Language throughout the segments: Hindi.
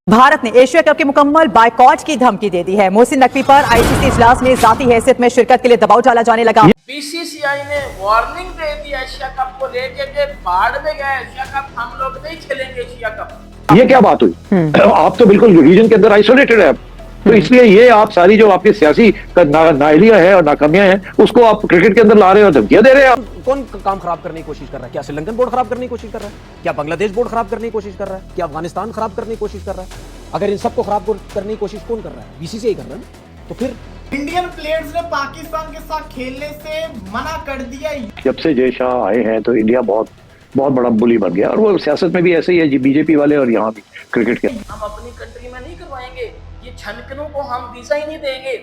भारत ने एशिया कप के मुकम्मल बायकॉट की धमकी दे दी है। मोहसिन नकवी पर आईसीसी इजलास में जाती हैसियत में शिरकत के लिए दबाव डाला जाने लगा। बीसीसीआई ने वार्निंग दे दी एशिया कप को लेके कि बाढ़ में गए एशिया कप, हम लोग नहीं खेलेंगे एशिया कप। ये क्या बात हुई? आप तो बिल्कुल रीजन के अंदर आइसोलेटेड है, तो इसलिए ये आप सारी जो आपकी सियासी नाइलियां है और नाकामियां हैं उसको आप क्रिकेट के अंदर ला रहे हो, धमकियां दे रहे हैं। आप कौन काम खराब करने की कोशिश कर रहा है? क्या श्रीलंकन बोर्ड खराब करने की कोशिश कर रहा है? क्या बांग्लादेश बोर्ड खराब करने की कोशिश कर रहा है? क्या अफगानिस्तान खराब करने की कोशिश कर रहा है? अगर इन सबको खराब करने की कोशिश कौन कर रहा है? बीसीसीआई कर रहा है। तो फिर इंडियन प्लेयर्स ने पाकिस्तान के साथ खेलने से मना कर दिया। जब से जय शाह आए हैं तो इंडिया बहुत बड़ा बुली बन गया, और वो सियासत में भी ऐसे ही है, बीजेपी वाले और यहाँ भी क्रिकेट के। हम अपनी कंट्री में नहीं करवाएंगे, ये छनकनों को हम वीजा ही नहीं देंगे,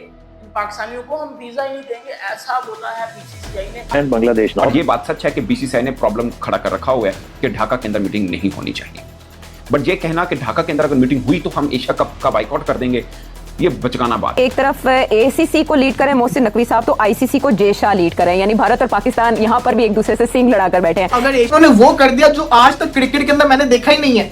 पाकिस्तानियों को हम वीजा ही नहीं देंगे, ऐसा बोला है बीसीसीआई ने। एंड बांग्लादेश। और ये बात सच है कि बीसीसीआई ने प्रॉब्लम खड़ा कर रखा हुआ है कि ढाका के अंदर मीटिंग नहीं होनी चाहिए, बट ये कहना कि ढाका के अंदर अगर मीटिंग हुई तो हम एशिया कप का बाइकआउट कर देंगे, ये बचकाना बात। एक तरफ एसीसी को लीड करें मोहसिन नकवी साहब, तो आईसीसी को जय शाह लीड करें, यानी भारत और पाकिस्तान यहाँ पर भी एक दूसरे से सींग लड़ाकर बैठे हैं। अगर इन्होंने वो कर दिया जो आज तक क्रिकेट के अंदर मैंने देखा ही नहीं है,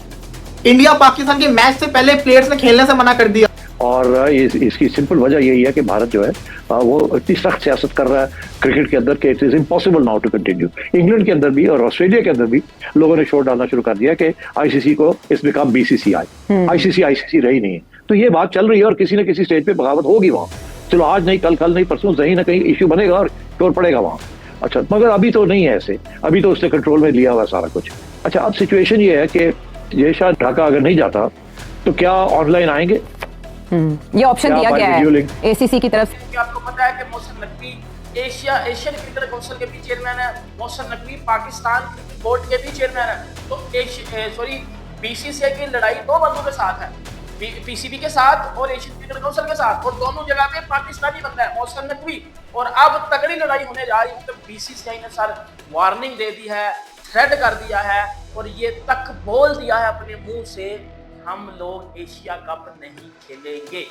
इंडिया पाकिस्तान के मैच से पहले प्लेयर्स ने खेलने से मना कर दिया। और इसकी सिंपल वजह यही है कि भारत जो है वो इतनी सख्त सियासत कर रहा है क्रिकेट के अंदर कि it is impossible now to continue. England के अंदर भी और ऑस्ट्रेलिया के अंदर भी लोगों ने शोर डालना शुरू कर दिया कि आईसीसी को इस बिकम बीसीसीआई। आईसीसी रही नहीं है, तो ये बात चल रही है और किसी न किसी स्टेज पे बगावत होगी वहाँ। चलो आज नहीं, कल नहीं, परसों कहीं ना कहीं इश्यू बनेगा और शोर पड़ेगा वहाँ। अच्छा, मगर अभी तो नहीं है ऐसे, अभी तो उसने कंट्रोल में लिया हुआ सारा कुछ। अच्छा, अब सिचुएशन ये है कि जय शाह ढाका अगर नहीं जाता तो क्या ऑनलाइन आएंगे? ये ऑप्शन दिया गया है एसीसी की तरफ से। आपको पता है कि Mohsin Naqvi Asian cricket council के भी चेयरमैन है, मोहसिन नकवी पाकिस्तान क्रिकेट बोर्ड के भी चेयरमैन है। तो बीसीसीआई की लड़ाई दो बंदों के साथ है, पीसीबी के साथ और एशियन क्रिकेट काउंसिल के साथ, और दोनों जगह पे पाकिस्तानी बंदा है मोहसिन नकवी। और अब तगड़ी लड़ाई होने जा रही है, तो बीसीसीआई ने सर वार्निंग दे दी है, थ्रेट कर दिया है और ये तक बोल दिया है अपने मुंह से, हम लोग एशिया कप नहीं खेलेंगे।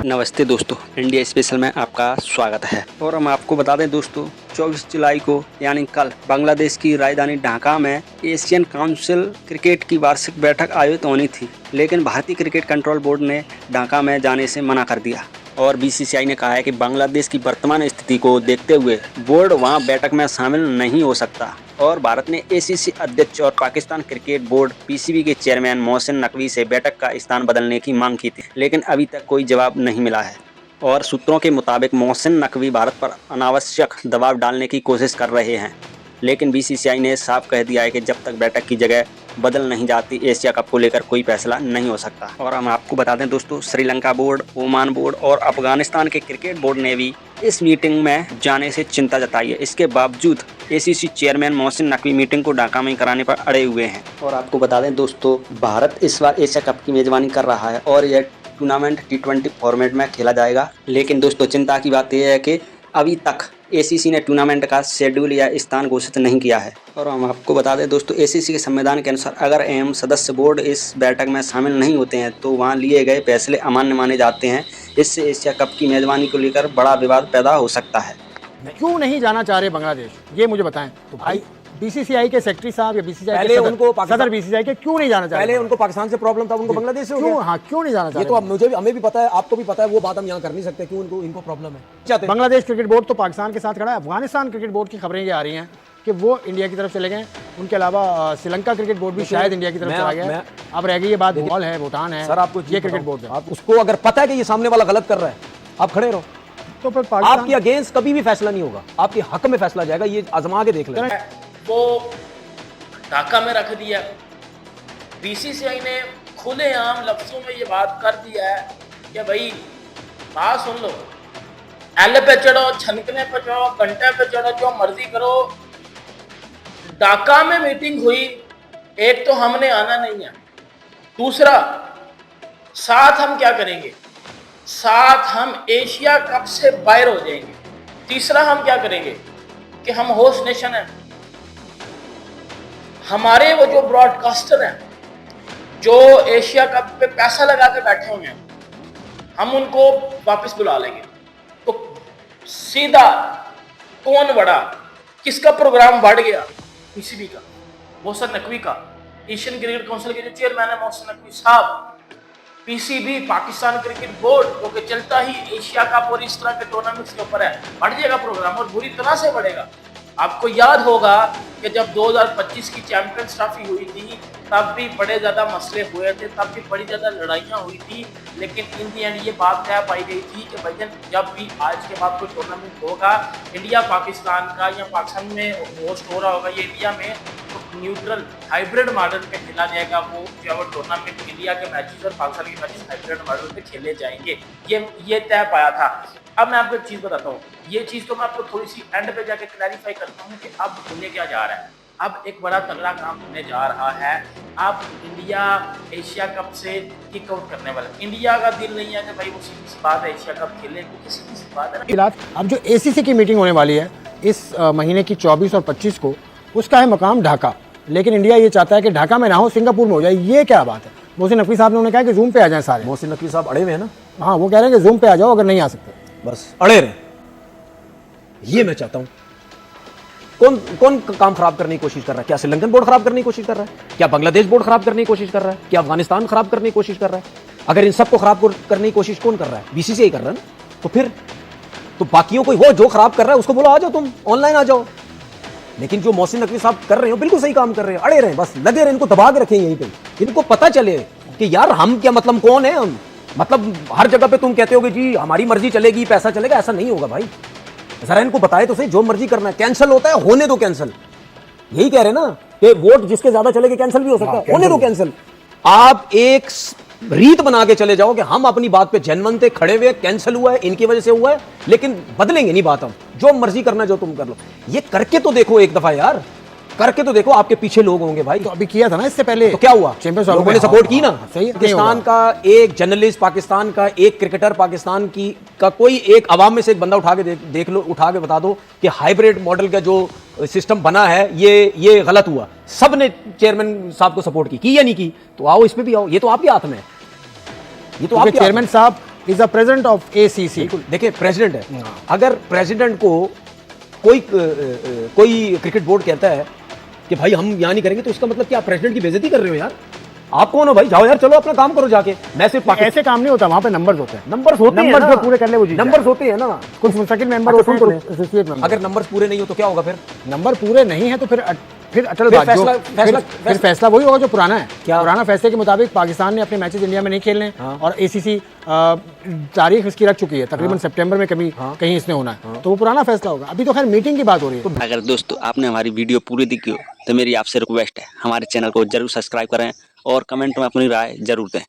नमस्ते दोस्तों, इंडिया स्पेशल में आपका स्वागत है। और हम आपको बता दें दोस्तों, 24 जुलाई को यानी कल बांग्लादेश की राजधानी ढाका में एशियन काउंसिल क्रिकेट की वार्षिक बैठक आयोजित होनी थी, लेकिन भारतीय क्रिकेट कंट्रोल बोर्ड ने ढाका में जाने से मना कर दिया। और बीसीसीआई ने कहा है कि बांग्लादेश की वर्तमान स्थिति को देखते हुए बोर्ड वहां बैठक में शामिल नहीं हो सकता। और भारत ने एसीसी अध्यक्ष और पाकिस्तान क्रिकेट बोर्ड पीसीबी के चेयरमैन मोहसिन नकवी से बैठक का स्थान बदलने की मांग की थी, लेकिन अभी तक कोई जवाब नहीं मिला है। और सूत्रों के मुताबिक मोहसिन नकवी भारत पर अनावश्यक दबाव डालने की कोशिश कर रहे हैं, लेकिन बीसीसीआई ने साफ कह दिया है कि जब तक बैठक की जगह बदल नहीं जाती एशिया कप को लेकर कोई फैसला नहीं हो सकता। और हम आपको बता दें दोस्तों, श्रीलंका बोर्ड, ओमान बोर्ड और अफगानिस्तान के क्रिकेट बोर्ड ने भी इस मीटिंग में जाने से चिंता जताई है। इसके बावजूद ACC chairman Mohsin Naqvi meeting को ढाका में कराने पर अड़े हुए हैं। और आपको बता दें दोस्तों, भारत इस बार एशिया कप की मेजबानी कर रहा है और यह टूर्नामेंट T20 फॉर्मेट में खेला जाएगा। लेकिन दोस्तों, चिंता की बात यह है कि अभी तक एसीसी ने टूर्नामेंट का शेड्यूल या स्थान घोषित नहीं किया है। और हम आपको बता दें दोस्तों, एसीसी के संविधान के अनुसार अगर अहम सदस्य बोर्ड इस बैठक में शामिल नहीं होते हैं तो वहां लिए गए फैसले अमान्य माने जाते हैं। इससे एशिया कप की मेजबानी को लेकर बड़ा विवाद पैदा हो सकता है। क्यों नहीं जाना चाह रहे बांग्लादेश, ये मुझे बताएं। तो भाई बीसीसीआई के सेक्रेटरी साहब या बीसीसीआई पहले उनको सदर बीसीसीआई के क्यों नहीं जाना चाह रहे? पहले उनको पाकिस्तान से प्रॉब्लम था, उनको बांग्लादेश से हो गया। हाँ, क्यों नहीं जाना चाह ये तो अब मुझे भी, हमें भी पता है, आपको भी पता है, वो बात हम यहाँ कर नहीं सकते क्यों इनको प्रॉब्लम है। बांग्लादेश क्रिकेट बोर्ड तो पाकिस्तान के साथ खड़ा है। अफगानिस्तान क्रिकेट बोर्ड की खबरें ये आ रही हैं कि वो इंडिया की तरफ चले गए। उनके अलावा श्रीलंका क्रिकेट बोर्ड भी शायद इंडिया की तरफ चला गया। अब रह गई ये बात, नेपाल है, भूटान है। सर आपको ये क्रिकेट बोर्ड है, आप उसको अगर पता है कि ये सामने वाला गलत कर रहा है, आप खड़े रहो, तो फिर आपके अगेंस्ट कभी भी फैसला नहीं होगा, आपके हक में फैसला जाएगा। ये आजमा के देख लें। वो ढाका में रख दिया। बीसीसीआई ने खुलेआम लफ्जों में ये बात कर दिया है कि भाई बात सुन लो, एल पे चढ़ो, छनकने पे चढ़ो, घंटे पे चढ़ो, जो मर्जी करो, ढाका में मीटिंग हुई। एक तो हमने आना नहीं है, दूसरा साथ हम क्या करेंगे, साथ हम एशिया कप से बाहर हो जाएंगे। तीसरा हम क्या करेंगे कि हम होस्ट नेशन हैं, हमारे वो जो ब्रॉडकास्टर हैं जो एशिया कप पे पैसा लगा के बैठे हुए हैं, हम उनको वापस बुला लेंगे। तो सीधा कौन बढ़ा, किसका प्रोग्राम बढ़ गया, पीसीबी का, मोहसिन नकवी का, एशियन क्रिकेट काउंसिल के जो चेयरमैन है मोहसिन नकवी साहब, पीसीबी पाकिस्तान क्रिकेट बोर्ड जो कि चलता ही एशिया कप और इस तरह के टूर्नामेंट्स के ऊपर है, बढ़ जाएगा प्रोग्राम और बुरी तरह से बढ़ेगा। आपको याद होगा कि जब 2025 की चैंपियंस ट्रॉफी हुई थी तब भी बड़े ज़्यादा मसले हुए थे, तब भी बड़ी ज़्यादा लड़ाइयाँ हुई थी, लेकिन इन दी एंड ये बात तय पाई गई थी कि भाईजान जब भी आज के बाद कोई टूर्नामेंट होगा इंडिया पाकिस्तान का या पाकिस्तान में होस्ट हो रहा होगा ये इंडिया में, तो न्यूट्रल हाइब्रिड मॉडल पे खेला जाएगा वो जो है टूर्नामेंट। इंडिया के मैचेस और पाकिस्तान के मैचेस हाइब्रिड मॉडल पे खेले जाएंगे, ये तय पाया था। अब मैं आपको एक चीज़ बताता हूँ, ये चीज़ तो मैं आपको थोड़ी सी एंड पे जाके क्लैरिफाई करता हूँ कि अब होने क्या जा रहा है। अब एक बड़ा तगड़ा काम होने जा रहा है। अब इंडिया एशिया कप से किक आउट करने वाला, इंडिया का दिल नहीं है कि भाई वो सीधी सी बात है एशिया कप खेले, क्योंकि सीधी सी बात है ना। अब जो एसीसी की मीटिंग होने वाली है इस महीने की 24 और 25 को, उसका है मकाम ढाका, लेकिन इंडिया ये चाहता है कि ढाका में ना हो, सिंगापुर में हो जाए। ये क्या बात है? मोहसिन नकवी साहब ने उन्होंने कहा कि जूम पे आ जाएं सारे। मोहसिन नकवी साहब अड़े हुए हैं ना। हाँ, वो कह रहे हैं कि जूम पे आ जाओ अगर नहीं आ सकते, बस अड़े रहे। ये मैं चाहता हूं। कौन कौन काम खराब करने की कोशिश कर रहा है? क्या श्रीलंकन बोर्ड खराब करने की कोशिश कर रहा है? क्या बांग्लादेश बोर्ड खराब करने की कोशिश कर रहा है? क्या अफगानिस्तान खराब करने की कोशिश कर रहा है? अगर इन सबको खराब करने की कोशिश कौन कर रहा है? बीसीसीआई कर रहा है ना। तो फिर तो बाकियों को वो जो खराब कर रहा है उसको बोलो आ जाओ, तुम ऑनलाइन आ जाओ। लेकिन जो मोहसिन नकवी साहब कर रहे हो बिल्कुल सही काम कर रहे हैं, अड़े रहे, बस लगे रहे, इनको दबा के रखें यहीं पे। इनको पता चले कि यार हम क्या, मतलब कौन है हम, मतलब हर जगह पे तुम कहते हो कि जी हमारी मर्जी चलेगी, पैसा चलेगा, ऐसा नहीं होगा भाई। जरा इनको बताए तो सही, जो मर्जी करना है कैंसिल होता है, होने दो कैंसिल। यही कह रहे हैं ना कि वोट जिसके ज्यादा चलेंगे कैंसिल भी हो सकता है, होने दो कैंसिल। आप एक रीत बना के चले जाओ कि हम अपनी बात पे जेन्युइन थे, खड़े हुए, कैंसिल हुआ है इनकी वजह से हुआ है, लेकिन बदलेंगे नहीं बात, हम जो मर्जी करना जो तुम कर लो। ये करके तो देखो एक दफा यार, करके तो देखो, आपके पीछे लोग होंगे भाई। तो अभी किया था ना इससे पहले, तो क्या हुआ? चैंपियंस लोगों ने सपोर्ट की ना। सही है, पाकिस्तान का एक जर्नलिस्ट, पाकिस्तान का एक क्रिकेटर, पाकिस्तान की का कोई एक अवाम में से एक बंदा उठा के देख लो, उठा के बता दो कि हाइब्रिड मॉडल का जो सिस्टम बना है ये गलत हुआ। सब ने चेयरमैन साहब को सपोर्ट की या नहीं की? तो आओ इसमें भी आओ, ये तो आपके हाथ में है। ये तो आपके चेयरमैन साहब is the president of ACC. देखिए प्रेसिडेंट है, अगर प्रेसिडेंट को कोई क्रिकेट बोर्ड कहता है कि भाई हम यहाँ नहीं करेंगे, तो इसका मतलब क्या प्रेसिडेंट की बेइज्जती कर रहे हो यार? आप कौन हो भाई? जाओ यार, चलो अपना काम करो जाके। मैं सिर्फ ऐसे काम नहीं होता, वहाँ पे नंबर्स होते हैं। नंबर्स होते हैं, नंबर्स पूरे कर ले वो, नंबर्स होते हैं ना, कुछ मुस्तकिल मेंबर होते हैं, एसोसिएट मेंबर। अगर नंबर्स पूरे नहीं हो तो क्या होगा? फिर नंबर पूरे नहीं है तो फिर अटल बात, फिर फैसला वही होगा जो पुराना है। पुराना फैसले के मुताबिक पाकिस्तान ने अपने मैचेस इंडिया में नहीं खेलने, और एसीसी तारीख इसकी रख चुकी है, तकरीबन सितंबर में कहीं इसने होना है, तो वो पुराना फैसला होगा। अभी तो खैर मीटिंग की बात हो रही है। अगर दोस्तों आपने हमारी वीडियो पूरी देखी हो तो मेरी आपसे रिक्वेस्ट है, हमारे चैनल को जरूर सब्सक्राइब करें और कमेंट में अपनी राय जरूर दें।